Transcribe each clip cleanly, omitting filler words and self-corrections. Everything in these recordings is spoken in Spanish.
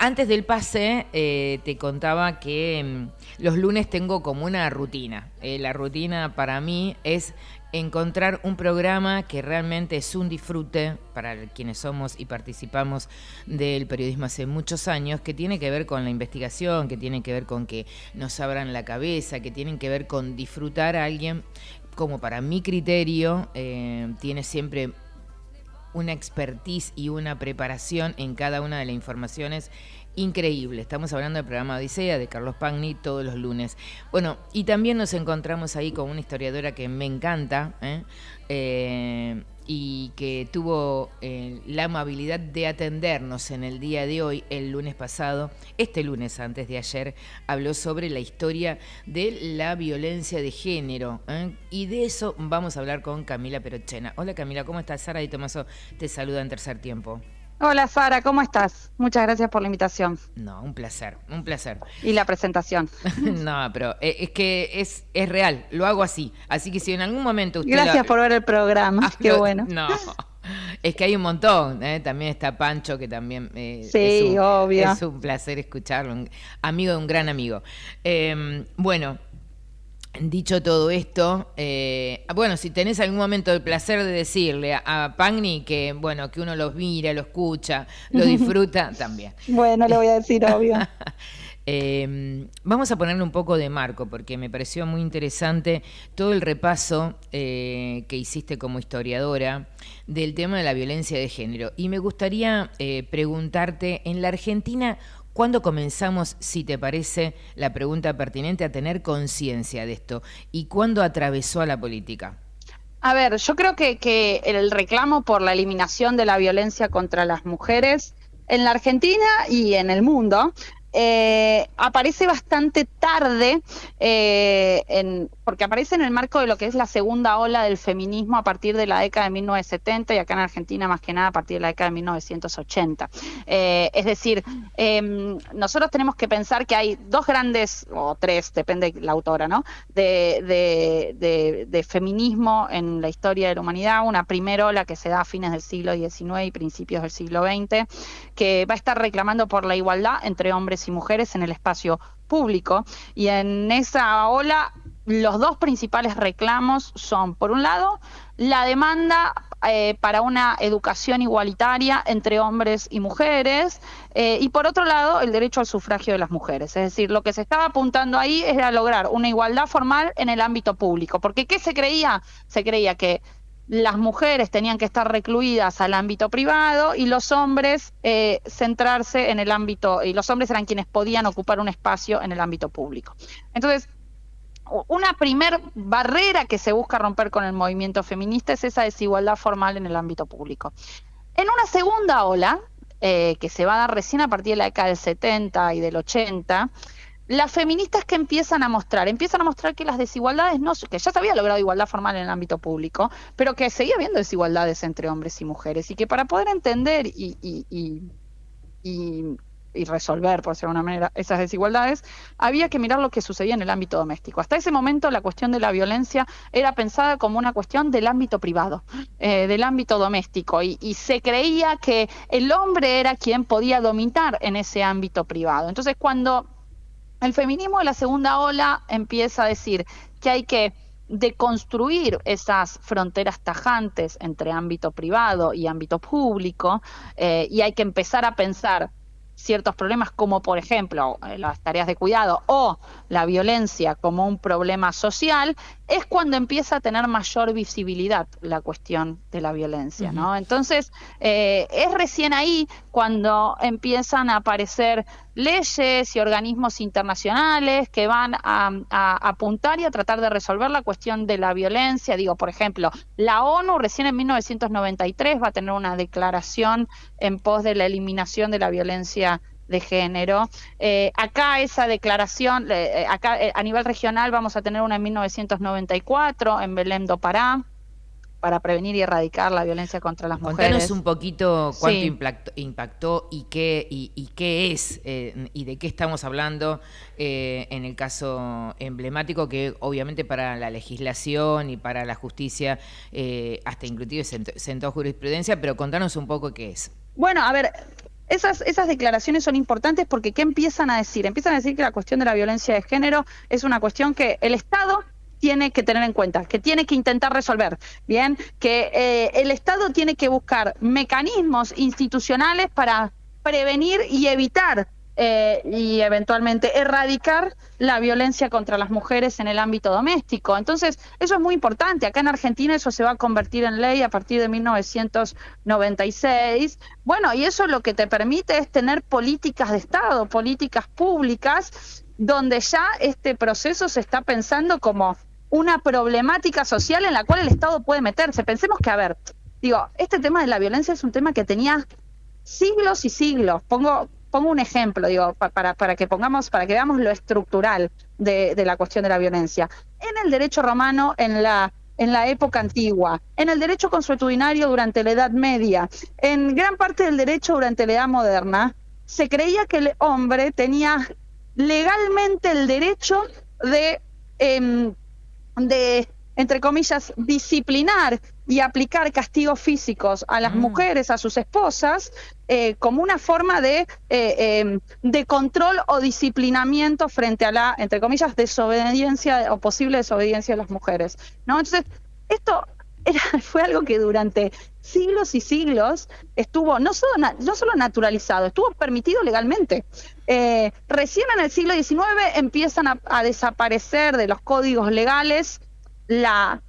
Antes del pase, te contaba que los lunes tengo como una rutina. La rutina para mí es encontrar un programa que realmente es un disfrute para quienes somos y participamos del periodismo hace muchos años, que tiene que ver con la investigación, que tiene que ver con que nos abran la cabeza, que tienen que ver con disfrutar a alguien, como para mi criterio, tiene siempre una expertise y una preparación en cada una de las informaciones increíble. Estamos hablando del programa Odisea de Carlos Pagni todos los lunes. Bueno, y también nos encontramos ahí con una historiadora que me encanta, y que tuvo la amabilidad de atendernos en el día de hoy, el lunes pasado, este lunes antes de ayer, habló sobre la historia de la violencia de género, y de eso vamos a hablar con Camila Perochena. Hola Camila, ¿cómo estás? Sara Di Tomaso te saluda en Tercer Tiempo. Hola Sara, ¿cómo estás? Muchas gracias por la invitación No, un placer, un placer. y la presentación. No, pero es que es real, lo hago así. Así que si en algún momento usted Gracias por ver el programa, qué bueno. No, es que hay un montón. También está Pancho, que también Sí, obvio. es un placer escucharlo, un amigo de un gran amigo. Bueno, dicho todo esto, bueno, si tenés algún momento el placer de decirle a Pagni que, bueno, que uno los mira, lo escucha, lo disfruta, también. Bueno, le voy a decir obvio. Vamos a ponerle un poco de marco, porque me pareció muy interesante todo el repaso que hiciste como historiadora del tema de la violencia de género. Y me gustaría preguntarte, en la Argentina, ¿cuándo comenzamos, si te parece la pregunta pertinente, a tener conciencia de esto? ¿Y cuándo atravesó a la política? A ver, yo creo que el reclamo por la eliminación de la violencia contra las mujeres en la Argentina y en el mundo aparece bastante tarde, porque aparece en el marco de lo que es la segunda ola del feminismo a partir de la década de 1970 y acá en Argentina más que nada a partir de la década de 1980. Es decir, nosotros tenemos que pensar que hay dos grandes, o tres, depende de la autora, ¿no? de feminismo en la historia de la humanidad. Una primera ola que se da a fines del siglo XIX y principios del siglo XX, que va a estar reclamando por la igualdad entre hombres y mujeres en el espacio público. Y en esa ola, los dos principales reclamos son, por un lado, la demanda para una educación igualitaria entre hombres y mujeres, y por otro lado, el derecho al sufragio de las mujeres. Es decir, lo que se estaba apuntando ahí era lograr una igualdad formal en el ámbito público. Porque ¿qué se creía? Se creía que las mujeres tenían que estar recluidas al ámbito privado y los hombres centrarse en el ámbito, y los hombres eran quienes podían ocupar un espacio en el ámbito público. Entonces, una primer barrera que se busca romper con el movimiento feminista es esa desigualdad formal en el ámbito público. En una segunda ola, que se va a dar recién a partir de la década del 70 y del 80, las feministas que empiezan a mostrar que las desigualdades que ya se había logrado igualdad formal en el ámbito público, pero que seguía habiendo desigualdades entre hombres y mujeres, y que para poder entender y resolver, por decirlo de una manera, esas desigualdades, había que mirar lo que sucedía en el ámbito doméstico. Hasta ese momento la cuestión de la violencia era pensada como una cuestión del ámbito privado, del ámbito doméstico, y se creía que el hombre era quien podía dominar en ese ámbito privado. Entonces, cuando el feminismo de la segunda ola empieza a decir que hay que deconstruir esas fronteras tajantes entre ámbito privado y ámbito público, y hay que empezar a pensar ciertos problemas como, por ejemplo, las tareas de cuidado o la violencia como un problema social, es cuando empieza a tener mayor visibilidad la cuestión de la violencia, ¿no? Entonces, es recién ahí cuando empiezan a aparecer leyes y organismos internacionales que van a apuntar y a tratar de resolver la cuestión de la violencia. Digo, por ejemplo, la ONU recién en 1993 va a tener una declaración en pos de la eliminación de la violencia de género. Acá esa declaración, acá a nivel regional vamos a tener una en 1994 en Belém do Pará, para prevenir y erradicar la violencia contra las mujeres. Contanos un poquito cuánto Sí. impactó y qué es, y de qué estamos hablando en el caso emblemático, que obviamente para la legislación y para la justicia hasta inclusive sentó jurisprudencia, pero contanos un poco qué es. Bueno, a ver, esas declaraciones son importantes porque ¿qué empiezan a decir? Empiezan a decir que la cuestión de la violencia de género es una cuestión que el Estado tiene que tener en cuenta, que tiene que intentar resolver, bien, que el Estado tiene que buscar mecanismos institucionales para prevenir y evitar y eventualmente erradicar la violencia contra las mujeres en el ámbito doméstico. Entonces, eso es muy importante. Acá en Argentina eso se va a convertir en ley a partir de 1996. Bueno, y eso lo que te permite es tener políticas de Estado, políticas públicas, donde ya este proceso se está pensando como una problemática social en la cual el Estado puede meterse. Pensemos que, a ver, digo, este tema de la violencia es un tema que tenía siglos y siglos. Pongo un ejemplo, digo, para que veamos lo estructural de la cuestión de la violencia. En el derecho romano, en la época antigua, en el derecho consuetudinario durante la Edad Media, en gran parte del derecho durante la Edad Moderna, se creía que el hombre tenía legalmente el derecho de entre comillas, disciplinar y aplicar castigos físicos a las mujeres, a sus esposas, como una forma de control o disciplinamiento frente a la, entre comillas, desobediencia o posible desobediencia de las mujeres, ¿no? Entonces, esto fue algo que durante siglos y siglos estuvo no solo naturalizado, estuvo permitido legalmente. Recién en el siglo XIX empiezan a desaparecer de los códigos legales la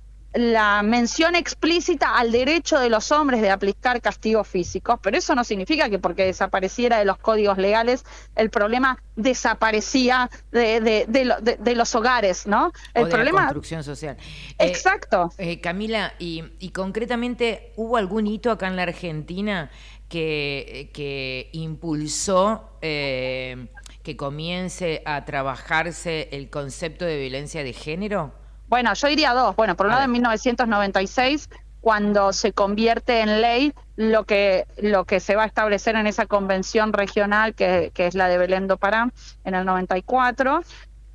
mención explícita al derecho de los hombres de aplicar castigos físicos, pero eso no significa que porque desapareciera de los códigos legales el problema desaparecía de los hogares, ¿no? El problema, la construcción social. Exacto. Camila, y concretamente, ¿hubo algún hito acá en la Argentina que impulsó que comience a trabajarse el concepto de violencia de género? Bueno, yo diría dos. Bueno, por un lado en 1996, cuando se convierte en ley lo que se va a establecer en esa convención regional que es la de Belén do Pará en el 94,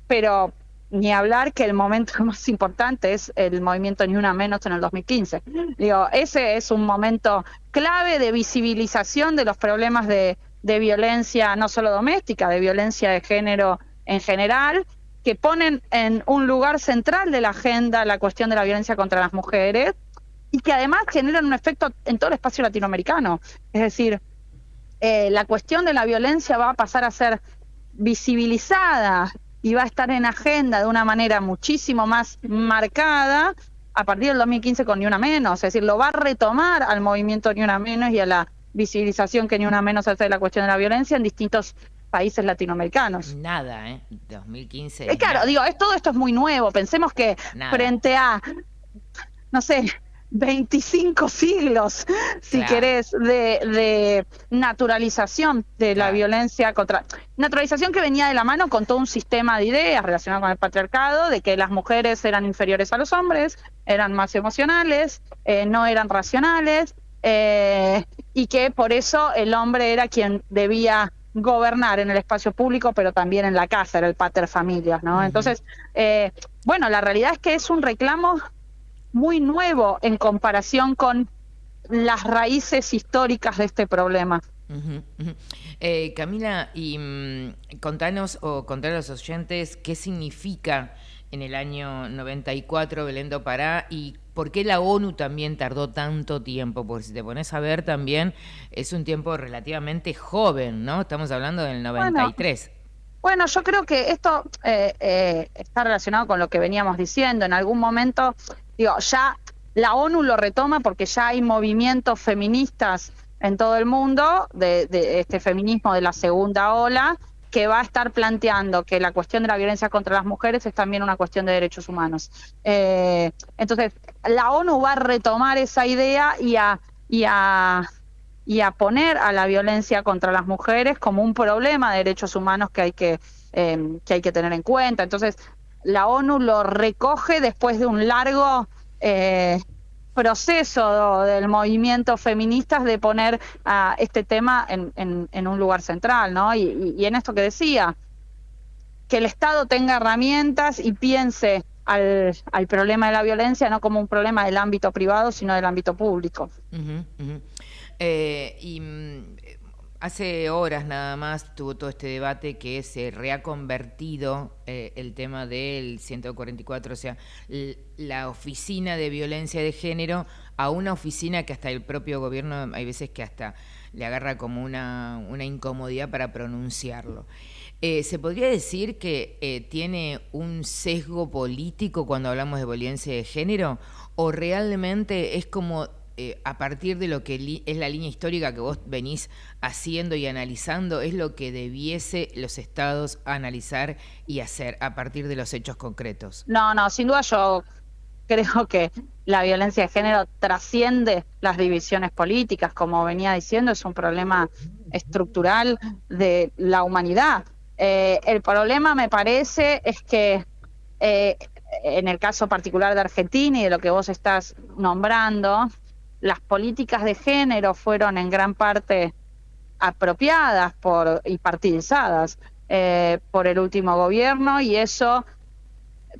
pero ni hablar que el momento más importante es el movimiento Ni Una Menos en el 2015. Digo, ese es un momento clave de visibilización de los problemas de violencia no solo doméstica, de violencia de género en general, que ponen en un lugar central de la agenda la cuestión de la violencia contra las mujeres y que además generan un efecto en todo el espacio latinoamericano. Es decir, la cuestión de la violencia va a pasar a ser visibilizada y va a estar en agenda de una manera muchísimo más marcada a partir del 2015 con Ni Una Menos. Es decir, lo va a retomar al movimiento Ni Una Menos y a la visibilización que Ni Una Menos hace de la cuestión de la violencia en distintos países latinoamericanos. Nada, 2015. Claro, nada. digo, todo esto es muy nuevo. Pensemos que frente a, no sé, 25 siglos, si querés, de naturalización de la violencia contra... Naturalización que venía de la mano con todo un sistema de ideas relacionado con el patriarcado, de que las mujeres eran inferiores a los hombres, eran más emocionales, no eran racionales, y que por eso el hombre era quien debía gobernar en el espacio público, pero también en la casa, era el pater familias, ¿no? Entonces, bueno, la realidad es que es un reclamo muy nuevo en comparación con las raíces históricas de este problema. Camila, y contanos a los oyentes qué significa en el año 94 Belén do Pará y por qué la ONU también tardó tanto tiempo, porque si te pones a ver también es un tiempo relativamente joven, ¿no? Estamos hablando del 93. Bueno, yo creo que esto está relacionado con lo que veníamos diciendo. En algún momento, digo, ya la ONU lo retoma porque ya hay movimientos feministas en todo el mundo, de este feminismo de la segunda ola, que va a estar planteando que la cuestión de la violencia contra las mujeres es también una cuestión de derechos humanos. Entonces, la ONU va a retomar esa idea y a poner a la violencia contra las mujeres como un problema de derechos humanos que hay que tener en cuenta. Entonces, la ONU lo recoge después de un largo proceso del movimiento feministas de poner a este tema en un lugar central, ¿no? Y en esto que decía, que el Estado tenga herramientas y piense al problema de la violencia no como un problema del ámbito privado, sino del ámbito público. Hace horas nada más tuvo todo este debate que se reha el tema del 144, o sea, la oficina de violencia de género a una oficina que hasta el propio gobierno hay veces que hasta le agarra como una incomodidad para pronunciarlo. ¿Se podría decir que tiene un sesgo político cuando hablamos de violencia de género? ¿O realmente es como a partir de lo que es la línea histórica que vos venís haciendo y analizando, es lo que debiese los estados analizar y hacer a partir de los hechos concretos? No, no, sin duda yo creo que la violencia de género trasciende las divisiones políticas, como venía diciendo, es un problema estructural de la humanidad. El problema, me parece, es que en el caso particular de Argentina y de lo que vos estás nombrando, las políticas de género fueron en gran parte apropiadas y partidizadas por el último gobierno, y eso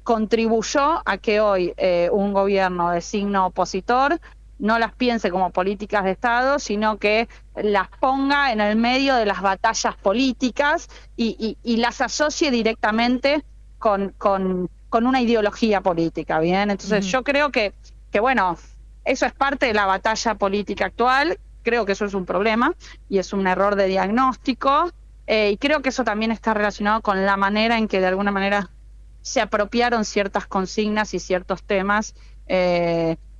contribuyó a que hoy un gobierno de signo opositor no las piense como políticas de Estado, sino que las ponga en el medio de las batallas políticas y las asocie directamente con una ideología política, ¿bien? Entonces yo creo que bueno, eso es parte de la batalla política actual, creo que eso es un problema y es un error de diagnóstico, y creo que eso también está relacionado con la manera en que de alguna manera se apropiaron ciertas consignas y ciertos temas,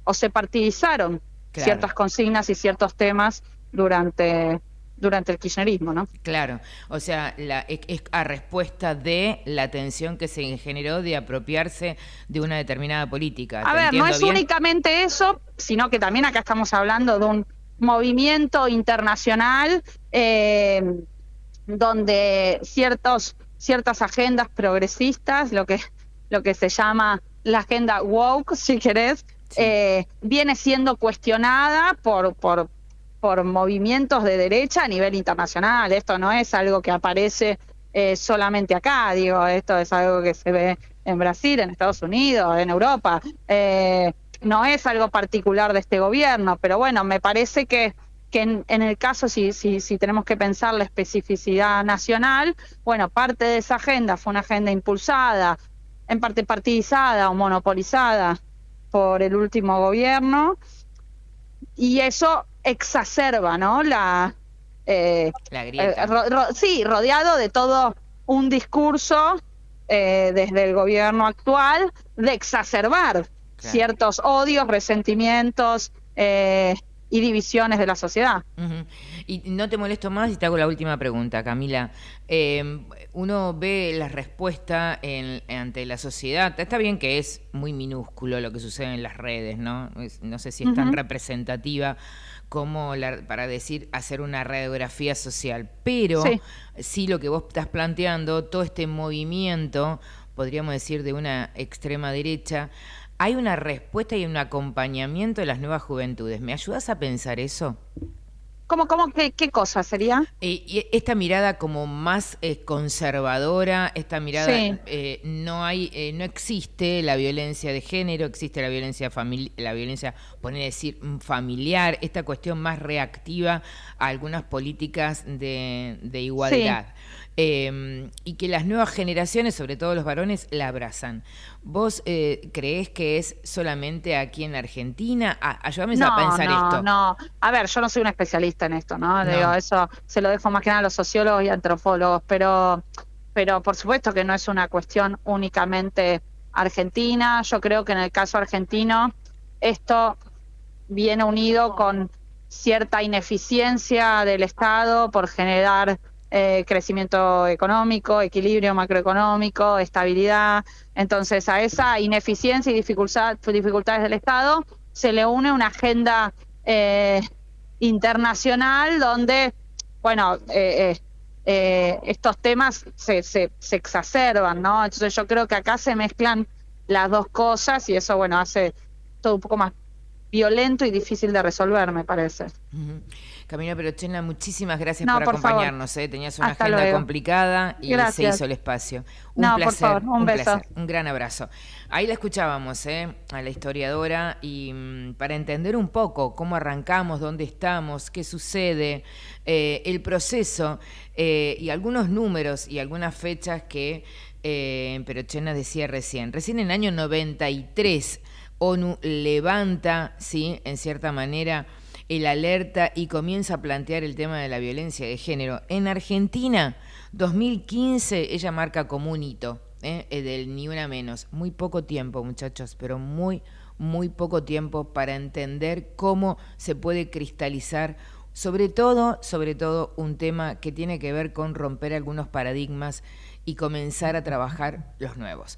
o se partidizaron ciertas consignas y ciertos temas durante el kirchnerismo, ¿no? Claro, o sea, es a respuesta de la tensión que se generó de apropiarse de una determinada política. A ver, no es únicamente eso, sino que también acá estamos hablando de un movimiento internacional donde ciertas agendas progresistas, lo que se llama la agenda woke, si querés, viene siendo cuestionada por movimientos de derecha a nivel internacional. Esto no es algo que aparece solamente acá, digo, esto es algo que se ve en Brasil, en Estados Unidos, en Europa. No es algo particular de este gobierno, pero bueno, me parece que en el caso, si tenemos que pensar la especificidad nacional, bueno, parte de esa agenda fue una agenda impulsada, en parte partidizada o monopolizada por el último gobierno, y eso exacerba, ¿no? La grieta. Sí, rodeado de todo un discurso desde el gobierno actual de exacerbar ciertos odios, resentimientos y divisiones de la sociedad. Y no te molesto más y te hago la última pregunta, Camila. Uno ve la respuesta ante la sociedad. Está bien que es muy minúsculo lo que sucede en las redes, ¿no? No sé si es tan representativa como para hacer una radiografía social, pero sí lo que vos estás planteando, todo este movimiento, podríamos decir, de una extrema derecha, hay una respuesta y un acompañamiento de las nuevas juventudes. ¿Me ayudas a pensar eso? ¿Cómo qué cosa sería? Y esta mirada como más conservadora, esta mirada, no existe la violencia de género, existe la violencia familiar, esta cuestión más reactiva a algunas políticas de igualdad. Y que las nuevas generaciones, sobre todo los varones, la abrazan. ¿Vos creés que es solamente aquí en Argentina? Ayúdame a pensar esto. No, a ver, yo no soy una especialista en esto, ¿no? Digo, eso se lo dejo más que nada a los sociólogos y antropólogos, pero por supuesto que no es una cuestión únicamente argentina. Yo creo que en el caso argentino esto viene unido con cierta ineficiencia del Estado por generar crecimiento económico, equilibrio macroeconómico, estabilidad. Entonces, a esa ineficiencia y dificultades del Estado se le une una agenda internacional donde, bueno, estos temas se exacerban, ¿no? Entonces yo creo que acá se mezclan las dos cosas y eso, bueno, hace todo un poco más violento y difícil de resolver, me parece. Ujú. Camila Perochena, muchísimas gracias No, por por favor. acompañarnos. Tenías una Hasta agenda luego. complicada y se hizo Gracias. el espacio. Un No, por placer, favor, un un beso. placer, un gran abrazo. Ahí la escuchábamos, a la historiadora, y para entender un poco cómo arrancamos, dónde estamos, qué sucede, el proceso y algunos números y algunas fechas que Perochena decía recién. Recién en el año 93 ONU levanta, ¿sí?, en cierta manera, el alerta y comienza a plantear el tema de la violencia de género. En Argentina, 2015, ella marca como un hito, del ni una menos. Muy poco tiempo, muchachos, pero muy, muy poco tiempo para entender cómo se puede cristalizar, sobre todo, un tema que tiene que ver con romper algunos paradigmas y comenzar a trabajar los nuevos.